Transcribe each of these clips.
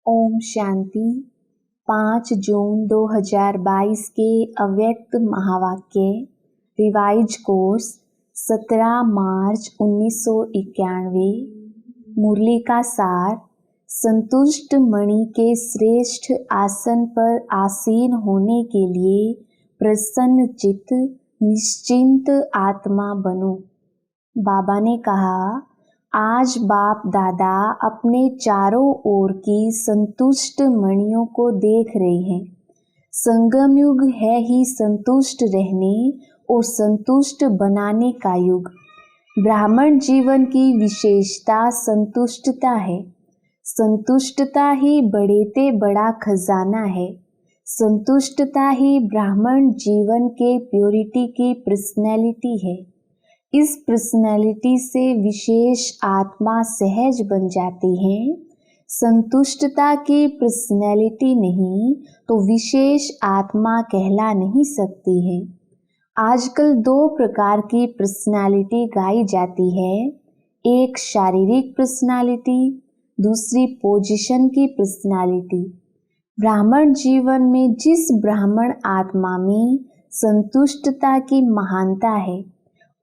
ओम शांति। 5 जून 2022 के अव्यक्त महावाक्य रिवाइज कोर्स 17 मार्च 1991। मुरली का सार। संतुष्ट मणि के श्रेष्ठ आसन पर आसीन होने के लिए प्रसन्न चित्त निश्चिंत आत्मा बनो। बाबा ने कहा, आज बाप दादा अपने चारों ओर की संतुष्ट मणियों को देख रहे हैं। संगम युग है ही संतुष्ट रहने और संतुष्ट बनाने का युग। ब्राह्मण जीवन की विशेषता संतुष्टता है। संतुष्टता ही बड़ेते बड़ा खजाना है। संतुष्टता ही ब्राह्मण जीवन के प्योरिटी की पर्सनैलिटी है। इस पर्सनैलिटी से विशेष आत्मा सहज बन जाती है। संतुष्टता की पर्सनैलिटी नहीं तो विशेष आत्मा कहला नहीं सकती है। आजकल 2 प्रकार की पर्सनैलिटी गाई जाती है। एक शारीरिक पर्सनैलिटी, दूसरी पोजीशन की पर्सनैलिटी। ब्राह्मण जीवन में जिस ब्राह्मण आत्मा में संतुष्टता की महानता है,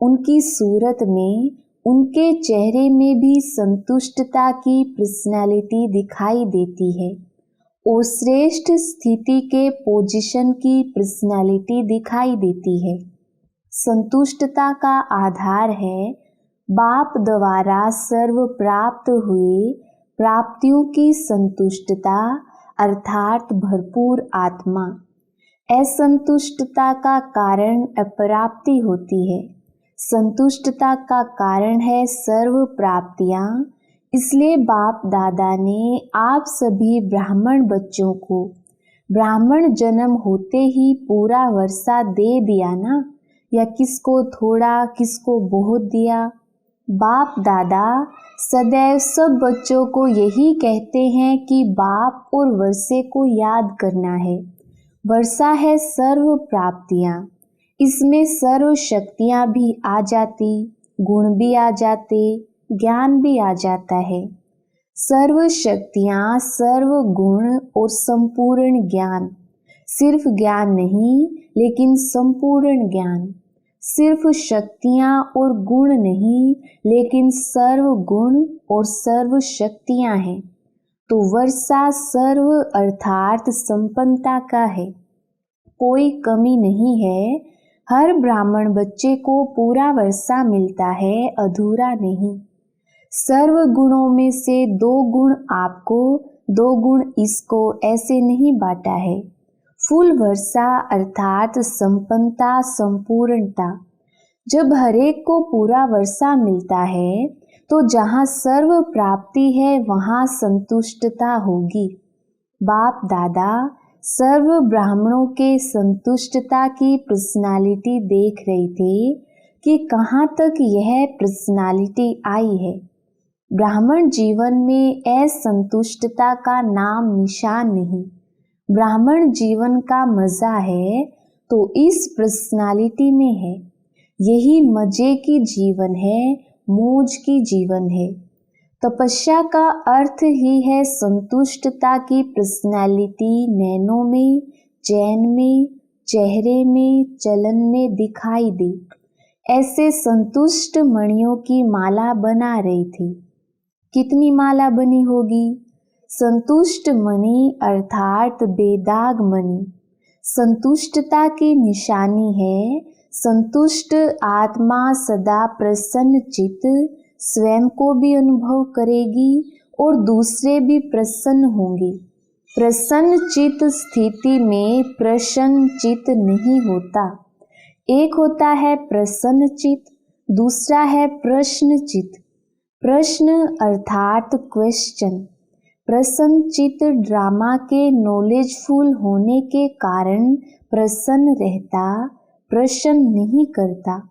उनकी सूरत में, उनके चेहरे में भी संतुष्टता की पर्सनैलिटी दिखाई देती है और श्रेष्ठ स्थिति के पोजीशन की पर्सनैलिटी दिखाई देती है। संतुष्टता का आधार है बाप द्वारा सर्व प्राप्त हुए प्राप्तियों की संतुष्टता अर्थात भरपूर आत्मा। असंतुष्टता का कारण अप्राप्ति होती है। संतुष्टता का कारण है सर्व प्राप्तियां। इसलिए बाप दादा ने आप सभी ब्राह्मण बच्चों को ब्राह्मण जन्म होते ही पूरा वर्षा दे दिया ना, या किसको थोड़ा किसको बहुत दिया। बाप दादा सदैव सब बच्चों को यही कहते हैं कि बाप और वर्षे को याद करना है। वर्षा है सर्व प्राप्तियां। इसमें सर्व शक्तियां भी आ जाती, गुण भी आ जाते, ज्ञान भी आ जाता है। सर्व शक्तियां, सर्व गुण और संपूर्ण ज्ञान। सिर्फ ज्ञान नहीं लेकिन संपूर्ण ज्ञान। सिर्फ शक्तियां और गुण नहीं लेकिन सर्व गुण और सर्व शक्तियां हैं। तो वर्षा सर्व अर्थात संपन्नता का है। कोई कमी नहीं है। हर ब्राह्मण बच्चे को पूरा वर्षा मिलता है, अधूरा नहीं। सर्व गुणों में से 2 गुण आपको, 2 गुण इसको, ऐसे नहीं बांटा है। फुल वर्षा अर्थात संपन्नता, संपूर्णता। जब हरेक को पूरा वर्षा मिलता है तो जहाँ सर्व प्राप्ति है वहाँ संतुष्टता होगी। बाप दादा सर्व ब्राह्मणों के संतुष्टता की पर्सनालिटी देख रहे थे कि कहाँ तक यह पर्सनालिटी आई है। ब्राह्मण जीवन में असंतुष्टता का नाम निशान नहीं। ब्राह्मण जीवन का मजा है तो इस पर्सनालिटी में है। यही मजे की जीवन है, मौज की जीवन है। तपस्या का अर्थ ही है संतुष्टता की पर्सनैलिटी नैनों में, चैन में, चेहरे में, चलन में दिखाई दे। ऐसे संतुष्ट मणियों की माला बना रही थी। कितनी माला बनी होगी? संतुष्ट मणि अर्थात बेदाग मणि। संतुष्टता की निशानी है। संतुष्ट आत्मा सदा प्रसन्न चित्त स्वयं को भी अनुभव करेगी और दूसरे भी प्रसन्न होंगे। प्रसन्न चित्त स्थिति में प्रसन्न चित्त नहीं होता। एक होता है प्रसन्न चित्त, दूसरा है प्रश्न चित्त। प्रश्न अर्थात क्वेश्चन। प्रसन्न चित्त ड्रामा के नॉलेजफुल होने के कारण प्रसन्न रहता, प्रश्न नहीं करता।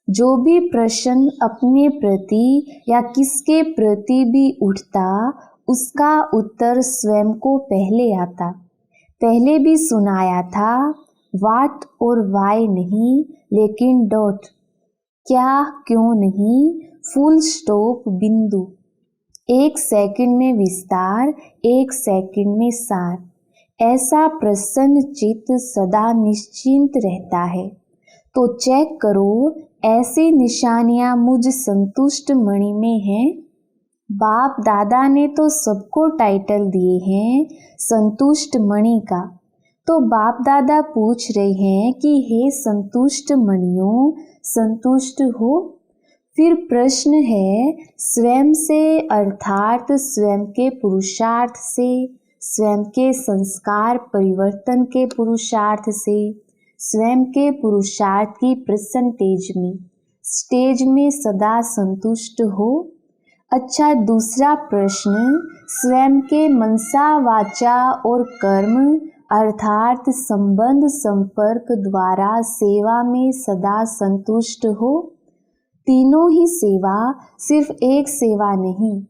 जो भी प्रश्न अपने प्रति या किसके प्रति भी उठता, उसका उत्तर स्वयं को पहले आता। पहले भी सुनाया था, व्हाट और वाई नहीं लेकिन डॉट। क्या, क्यों नहीं, फुल स्टॉप, बिंदु। एक सेकंड में विस्तार, एक सेकंड में सार। ऐसा प्रसन्न चित्त सदा निश्चिंत रहता है। तो चेक करो ऐसी निशानियां मुझ संतुष्ट मणि में हैं। बाप दादा ने तो सबको टाइटल दिए हैं संतुष्ट मणि का। तो बाप दादा पूछ रहे हैं कि हे संतुष्ट मणियों, संतुष्ट हो? फिर प्रश्न है स्वयं से, अर्थात स्वयं के पुरुषार्थ से, स्वयं के संस्कार परिवर्तन के पुरुषार्थ से, स्वयं के पुरुषार्थ की परसेंटेज में, स्टेज में सदा संतुष्ट हो? अच्छा, दूसरा प्रश्न, स्वयं के मनसा, वाचा और कर्म अर्थात संबंध संपर्क द्वारा सेवा में सदा संतुष्ट हो? तीनों ही सेवा, सिर्फ एक सेवा नहीं,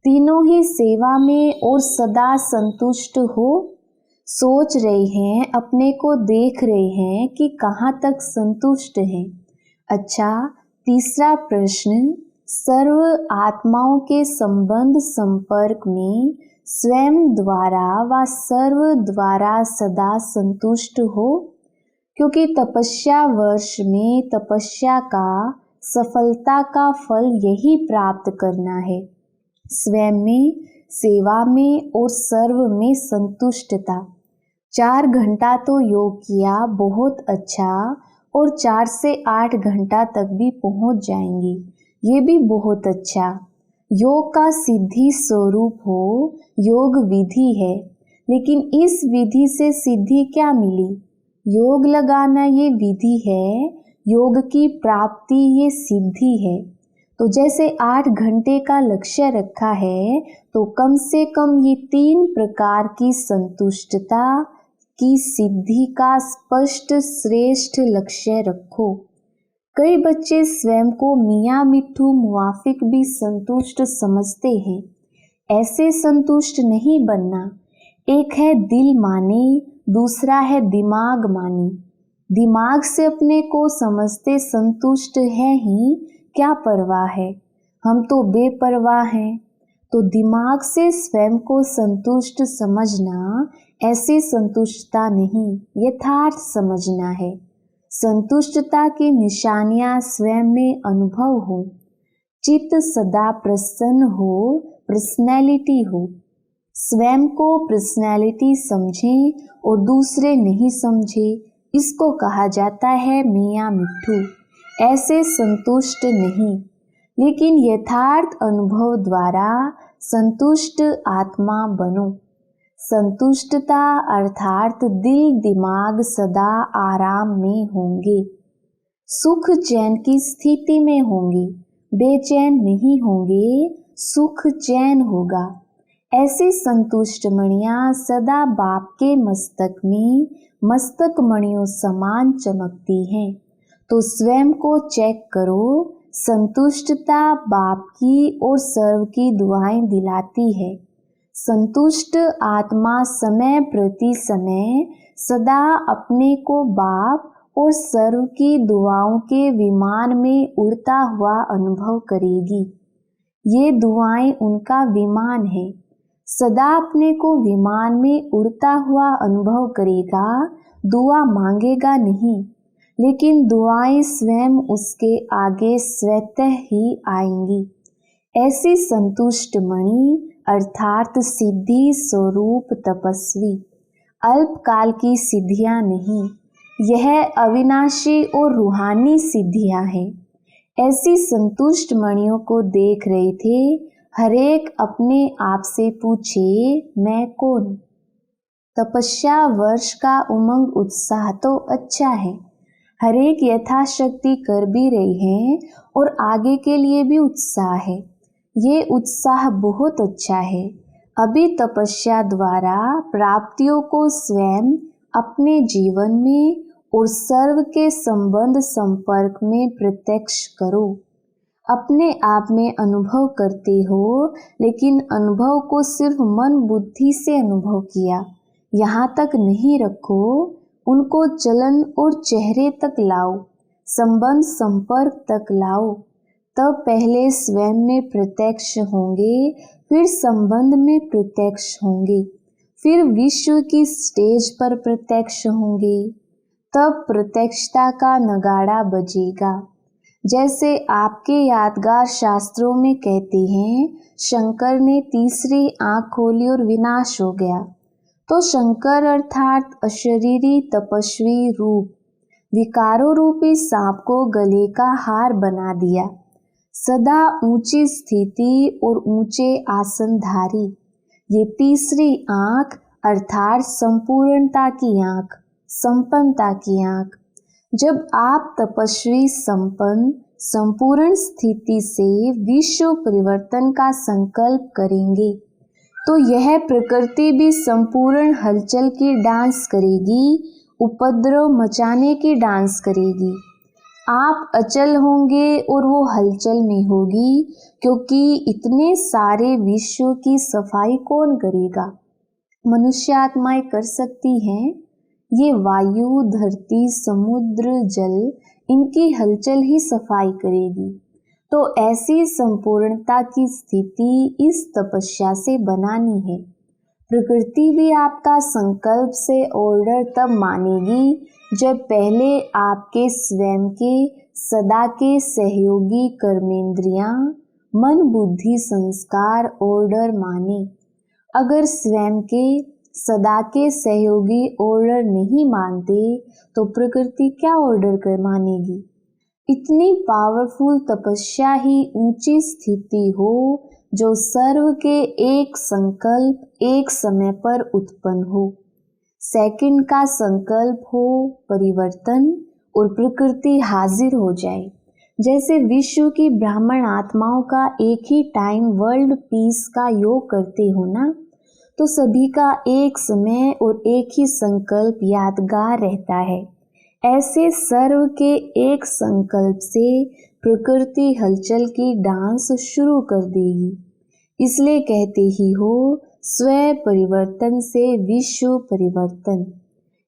तीनों ही सेवा में और सदा संतुष्ट हो? सोच रहे हैं, अपने को देख रहे हैं कि कहाँ तक संतुष्ट हैं। अच्छा, तीसरा प्रश्न, सर्व आत्माओं के संबंध संपर्क में स्वयं द्वारा व सर्व द्वारा सदा संतुष्ट हो? क्योंकि तपस्या वर्ष में तपस्या का, सफलता का फल यही प्राप्त करना है, स्वयं में, सेवा में और सर्व में संतुष्टता। 4 घंटा तो योग किया, बहुत अच्छा, और 4 से 8 घंटा तक भी पहुंच जाएंगे, ये भी बहुत अच्छा। योग का सिद्धि स्वरूप हो, योग विधि है, लेकिन इस विधि से सिद्धि क्या मिली? योग लगाना ये विधि है, योग की प्राप्ति ये सिद्धि है। तो जैसे 8 घंटे का लक्ष्य रखा है, तो कम से कम ये 3 प्रकार की संतुष्टता की सिद्धि का स्पष्ट श्रेष्ठ लक्ष्य रखो। कई बच्चे स्वयं को मियाँ मिट्ठू मुवाफिक भी संतुष्ट समझते हैं। ऐसे संतुष्ट नहीं बनना। एक है दिल माने, दूसरा है दिमाग माने। दिमाग से अपने को समझते संतुष्ट है ही, क्या परवाह है, हम तो बेपरवाह हैं। तो दिमाग से स्वयं को संतुष्ट समझना ऐसी संतुष्टता नहीं, यथार्थ समझना है। संतुष्टता की निशानियां स्वयं में अनुभव हो, चित्त सदा प्रसन्न हो, पर्सनैलिटी हो। स्वयं को पर्सनैलिटी समझें और दूसरे नहीं समझे, इसको कहा जाता है मियाँ मिट्ठू। ऐसे संतुष्ट नहीं, लेकिन यथार्थ अनुभव द्वारा संतुष्ट आत्मा बनो। संतुष्टता अर्थात दिल दिमाग सदा आराम में होंगे, सुख चैन की स्थिति में होंगे, बेचैन नहीं होंगे, सुख चैन होगा। ऐसी संतुष्ट मणियां सदा बाप के मस्तक में मस्तक मणियों समान चमकती हैं। तो स्वयं को चेक करो, संतुष्टता बाप की और सर्व की दुआएं दिलाती है। संतुष्ट आत्मा समय प्रति समय सदा अपने को बाप और सर्व की दुआओं के विमान में उड़ता हुआ अनुभव करेगी। ये दुआएं उनका विमान है। सदा अपने को विमान में उड़ता हुआ अनुभव करेगा, दुआ मांगेगा नहीं, लेकिन दुआएं स्वयं उसके आगे स्वतः ही आएंगी। ऐसी संतुष्ट मणि अर्थात सिद्धि स्वरूप तपस्वी, अल्पकाल की सिद्धियां नहीं, यह अविनाशी और रूहानी सिद्धियां हैं। ऐसी संतुष्ट मणियों को देख रहे थे। हरेक अपने आप से पूछे, मैं कौन? तपस्या वर्ष का उमंग उत्साह तो अच्छा है, हरेक यथाशक्ति कर भी रहे हैं और आगे के लिए भी उत्साह है। ये उत्साह बहुत अच्छा है। अभी तपस्या द्वारा प्राप्तियों को स्वयं अपने जीवन में और सर्व के संबंध संपर्क में प्रत्यक्ष करो। अपने आप में अनुभव करते हो, लेकिन अनुभव को सिर्फ मन बुद्धि से अनुभव किया, यहाँ तक नहीं रखो, उनको चलन और चेहरे तक लाओ, संबंध संपर्क तक लाओ। तब पहले स्वयं में प्रत्यक्ष होंगे, फिर संबंध में प्रत्यक्ष होंगे, फिर विश्व की स्टेज पर प्रत्यक्ष होंगे, तब प्रत्यक्षता का नगाड़ा बजेगा। जैसे आपके यादगार शास्त्रों में कहते हैं, शंकर ने तीसरी आंख खोली और विनाश हो गया। तो शंकर अर्थात अशरीरी तपस्वी रूप विकारों रूपी सांप को गले का हार बना दिया। सदा ऊंची स्थिति और ऊंचे आसनधारी, ये तीसरी आंख अर्थात संपूर्णता की आंख, संपन्नता की आंख। जब आप तपस्वी संपन्न संपूर्ण स्थिति से विश्व परिवर्तन का संकल्प करेंगे, तो यह प्रकृति भी संपूर्ण हलचल की डांस करेगी, उपद्रव मचाने की डांस करेगी। आप अचल होंगे और वो हलचल में होगी, क्योंकि इतने सारे विश्व की सफाई कौन करेगा? मनुष्य आत्माएं कर सकती हैं। ये वायु, धरती, समुद्र, जल, इनकी हलचल ही सफाई करेगी। तो ऐसी संपूर्णता की स्थिति इस तपस्या से बनानी है। प्रकृति भी आपका संकल्प से ऑर्डर तब मानेगी जब पहले आपके स्वयं के सदा के सहयोगी कर्मेंद्रियां, मन, बुद्धि, संस्कार ऑर्डर माने। अगर स्वयं के सदा के सहयोगी ऑर्डर नहीं मानते तो प्रकृति क्या ऑर्डर कर मानेगी? इतनी पावरफुल तपस्या ही ऊंची स्थिति हो जो सर्व के एक संकल्प एक समय पर उत्पन्न हो। सेकंड का संकल्प हो परिवर्तन और प्रकृति हाजिर हो जाए। जैसे विश्व की ब्राह्मण आत्माओं का एक ही टाइम वर्ल्ड पीस का योग करते हो ना, तो सभी का एक समय और एक ही संकल्प यादगार रहता है। ऐसे सर्व के एक संकल्प से प्रकृति हलचल की डांस शुरू कर देगी। इसलिए कहते ही हो, स्वयं परिवर्तन से विश्व परिवर्तन।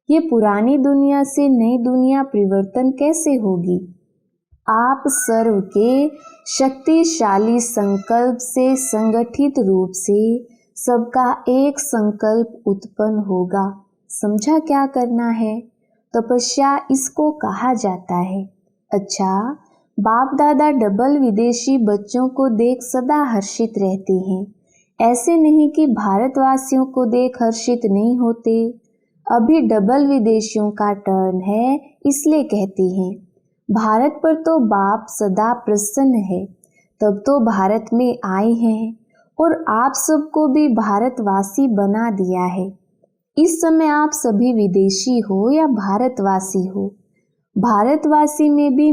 ये पुरानी दुनिया से नई दुनिया परिवर्तन कैसे होगी? आप सर्व के शक्तिशाली संकल्प से संगठित रूप से सबका एक संकल्प उत्पन्न होगा। समझा क्या करना है? तपस्या इसको कहा जाता है। अच्छा, बाप दादा डबल विदेशी बच्चों को देख सदा हर्षित रहते हैं। ऐसे नहीं कि भारतवासियों को देख हर्षित नहीं होते। अभी डबल विदेशियों का टर्न है, इसलिए कहते हैं। भारत पर तो बाप सदा प्रसन्न है, तब तो भारत में आए हैं और आप सबको भी भारतवासी बना दिया है। इस समय आप सभी विदेशी हो या भारतवासी हो। भारतवासी में भी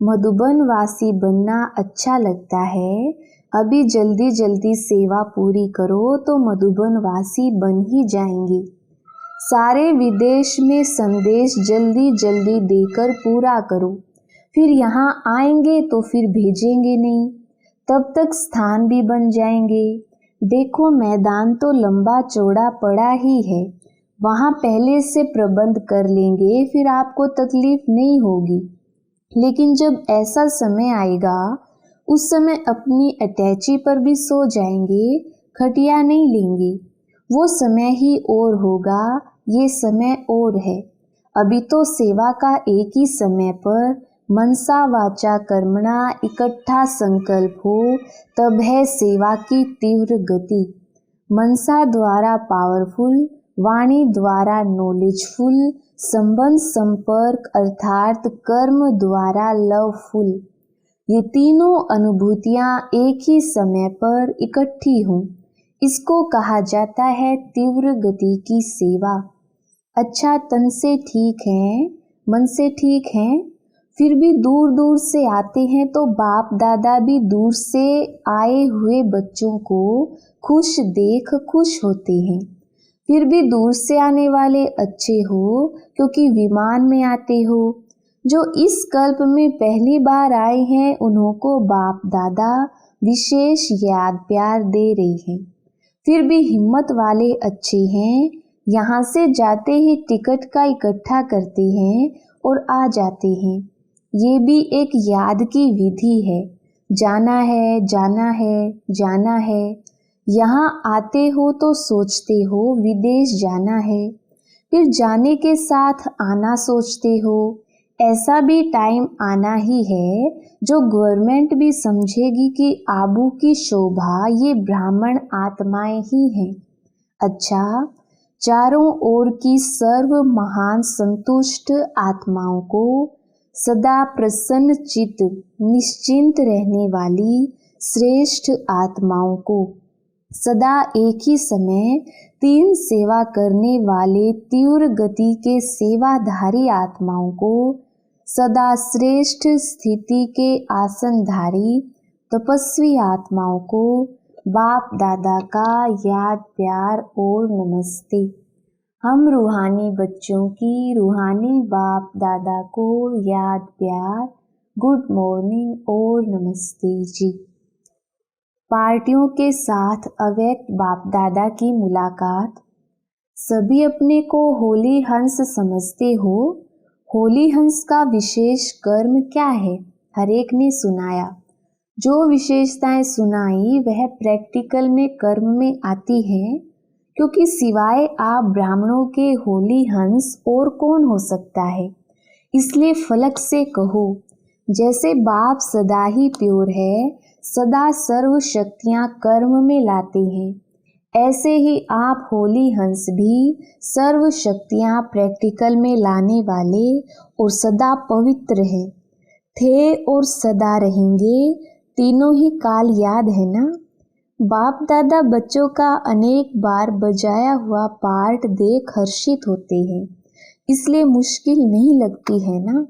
मधुबनवासी बनना अच्छा लगता है। अभी जल्दी जल्दी सेवा पूरी करो तो मधुबनवासी बन ही जाएंगे। सारे विदेश में संदेश जल्दी जल्दी देकर पूरा करो, फिर यहाँ आएंगे तो फिर भेजेंगे नहीं, तब तक स्थान भी बन जाएंगे। देखो, मैदान तो लंबा चौड़ा पड़ा ही है, वहाँ पहले से प्रबंध कर लेंगे, फिर आपको तकलीफ नहीं होगी। लेकिन जब ऐसा समय आएगा, उस समय अपनी अटैची पर भी सो जाएंगे, खटिया नहीं लेंगे। वो समय ही और होगा, ये समय और है। अभी तो सेवा का एक ही समय पर मनसा वाचा कर्मणा इकट्ठा संकल्प हो, तब है सेवा की तीव्र गति। मनसा द्वारा पावरफुल, वाणी द्वारा नॉलेजफुल, संबंध संपर्क अर्थात कर्म द्वारा लवफुल। ये तीनों अनुभूतियां एक ही समय पर इकट्ठी हों, इसको कहा जाता है तीव्र गति की सेवा। अच्छा, तन से ठीक हैं, मन से ठीक हैं, फिर भी दूर दूर से आते हैं, तो बाप दादा भी दूर से आए हुए बच्चों को खुश देख खुश होते हैं। फिर भी दूर से आने वाले अच्छे हो, क्योंकि विमान में आते हो। जो इस कल्प में पहली बार आए हैं, उन्हों को बाप दादा विशेष याद प्यार दे रहे हैं। फिर भी हिम्मत वाले अच्छे हैं, यहाँ से जाते ही टिकट का इकट्ठा करते हैं और आ जाते हैं। ये भी एक याद की विधि है। जाना है, जाना है, जाना है। यहाँ आते हो तो सोचते हो विदेश जाना है, फिर जाने के साथ आना सोचते हो। ऐसा भी टाइम आना ही है जो गवर्नमेंट भी समझेगी कि आबू की शोभा ये ब्राह्मण आत्माएं ही हैं। अच्छा, चारों ओर की सर्व महान संतुष्ट आत्माओं को, सदा प्रसन्न चित्त निश्चिंत रहने वाली श्रेष्ठ आत्माओं को, सदा एक ही समय 3 सेवा करने वाले तीव्र गति के सेवाधारी आत्माओं को, सदा श्रेष्ठ स्थिति के आसनधारी तपस्वी आत्माओं को बाप दादा का याद प्यार और नमस्ते। हम रूहानी बच्चों की रूहानी बाप दादा को याद प्यार, गुड मॉर्निंग और नमस्ते जी। पार्टियों के साथ अव्यक्त बाप दादा की मुलाकात। सभी अपने को होली हंस समझते हो। होली हंस का विशेष कर्म क्या है? हर एक ने सुनाया। जो विशेषताएं सुनाई वह प्रैक्टिकल में कर्म में आती हैं, क्योंकि सिवाय आप ब्राह्मणों के होली हंस और कौन हो सकता है। इसलिए फलक से कहो, जैसे बाप सदा ही प्योर है, सदा सर्व शक्तियाँ कर्म में लाते हैं, ऐसे ही आप होली हंस भी सर्व शक्तियाँ प्रैक्टिकल में लाने वाले और सदा पवित्र हैं, थे और सदा रहेंगे। तीनों ही काल याद है ना? बाप दादा बच्चों का अनेक बार बजाया हुआ पार्ट देख हर्षित होते हैं, इसलिए मुश्किल नहीं लगती है ना?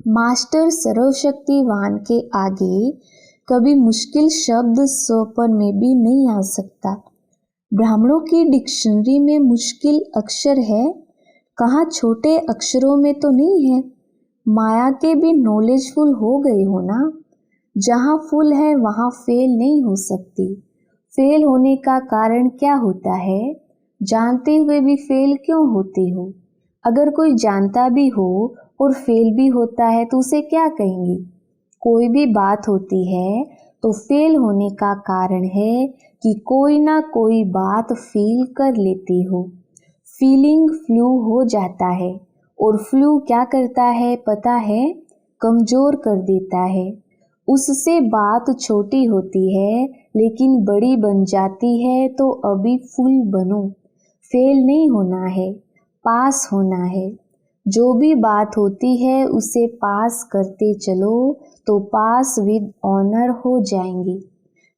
मास्टर सर्वशक्तिवान के आगे कभी मुश्किल शब्द स्वपन में भी नहीं आ सकता। ब्राह्मणों की डिक्शनरी में मुश्किल अक्षर है, कहाँ छोटे अक्षरों में तो नहीं है। माया के भी नॉलेजफुल हो गए हो ना? जहाँ फुल है वहाँ फेल नहीं हो सकती। फेल होने का कारण क्या होता है? जानते हुए भी फेल क्यों होते हो? अगर कोई जानता भी हो और फेल भी होता है तो उसे क्या कहेंगे? कोई भी बात होती है तो फेल होने का कारण है कि कोई ना कोई बात फील कर लेती हो। फीलिंग फ्लू हो जाता है, और फ्लू क्या करता है पता है? कमजोर कर देता है। उससे बात छोटी होती है लेकिन बड़ी बन जाती है। तो अभी फुल बनो। फेल नहीं होना है, पास होना है। जो भी बात होती है उसे पास करते चलो तो पास विद ऑनर हो जाएंगी।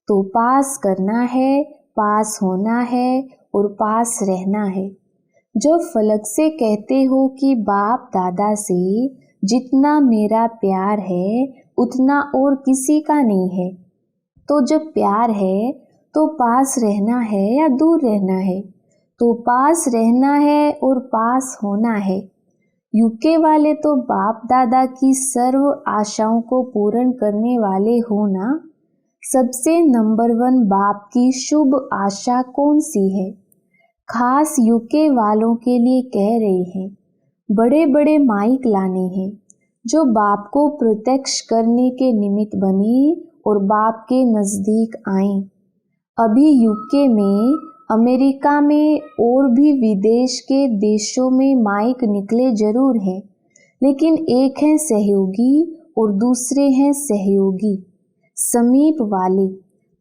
तो पास करना है, पास होना है और पास रहना है। जब फलक से कहते हो कि बाप दादा से जितना मेरा प्यार है उतना और किसी का नहीं है, तो जब प्यार है तो पास रहना है या दूर रहना है? तो पास रहना है और पास होना है। यूके वाले तो बाप दादा की सर्व आशाओं को पूर्ण करने वाले हो ना? सबसे नंबर 1 बाप की शुभ आशा कौन सी है? खास यूके वालों के लिए कह रहे हैं। बड़े बड़े माइक लाने हैं जो बाप को प्रत्यक्ष करने के निमित्त बने और बाप के नजदीक आए। अभी यूके में, अमेरिका में और भी विदेश के देशों में माइक निकले जरूर हैं, लेकिन एक हैं सहयोगी और दूसरे हैं सहयोगी, समीप वाले।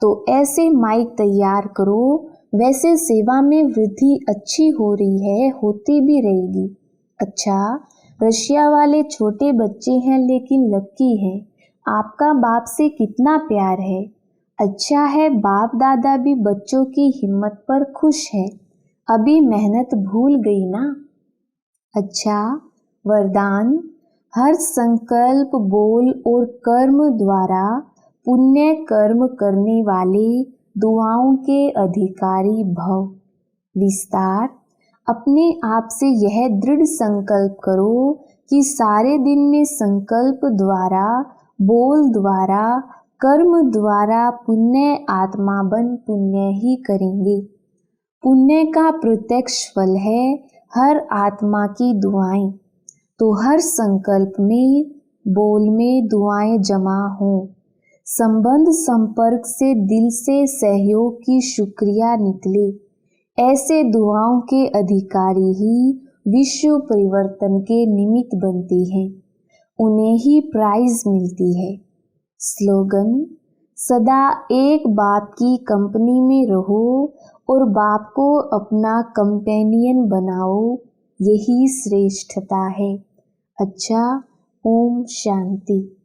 तो ऐसे माइक तैयार करो। वैसे सेवा में वृद्धि अच्छी हो रही है, होती भी रहेगी। अच्छा, रशिया वाले छोटे बच्चे हैं लेकिन लक्की हैं। आपका बाप से कितना प्यार है। अच्छा है, बाप दादा भी बच्चों की हिम्मत पर खुश है। अभी मेहनत भूल गई ना? अच्छा, वरदान। हर संकल्प, बोल और कर्म द्वारा पुण्य कर्म करने वाले दुआओं के अधिकारी भव। विस्तार। अपने आप से यह दृढ़ संकल्प करो कि सारे दिन में संकल्प द्वारा, बोल द्वारा, कर्म द्वारा पुण्य आत्मा बन पुण्य ही करेंगे। पुण्य का प्रत्यक्ष फल है हर आत्मा की दुआएं। तो हर संकल्प में, बोल में दुआएं जमा हों। संबंध संपर्क से दिल से सहयोग की शुक्रिया निकले। ऐसे दुआओं के अधिकारी ही विश्व परिवर्तन के निमित्त बनते हैं, उन्हें ही प्राइज मिलती है। स्लोगन: सदा एक बाप की कंपनी में रहो और बाप को अपना कंपेनियन बनाओ, यही श्रेष्ठता है। अच्छा, ओम शांति।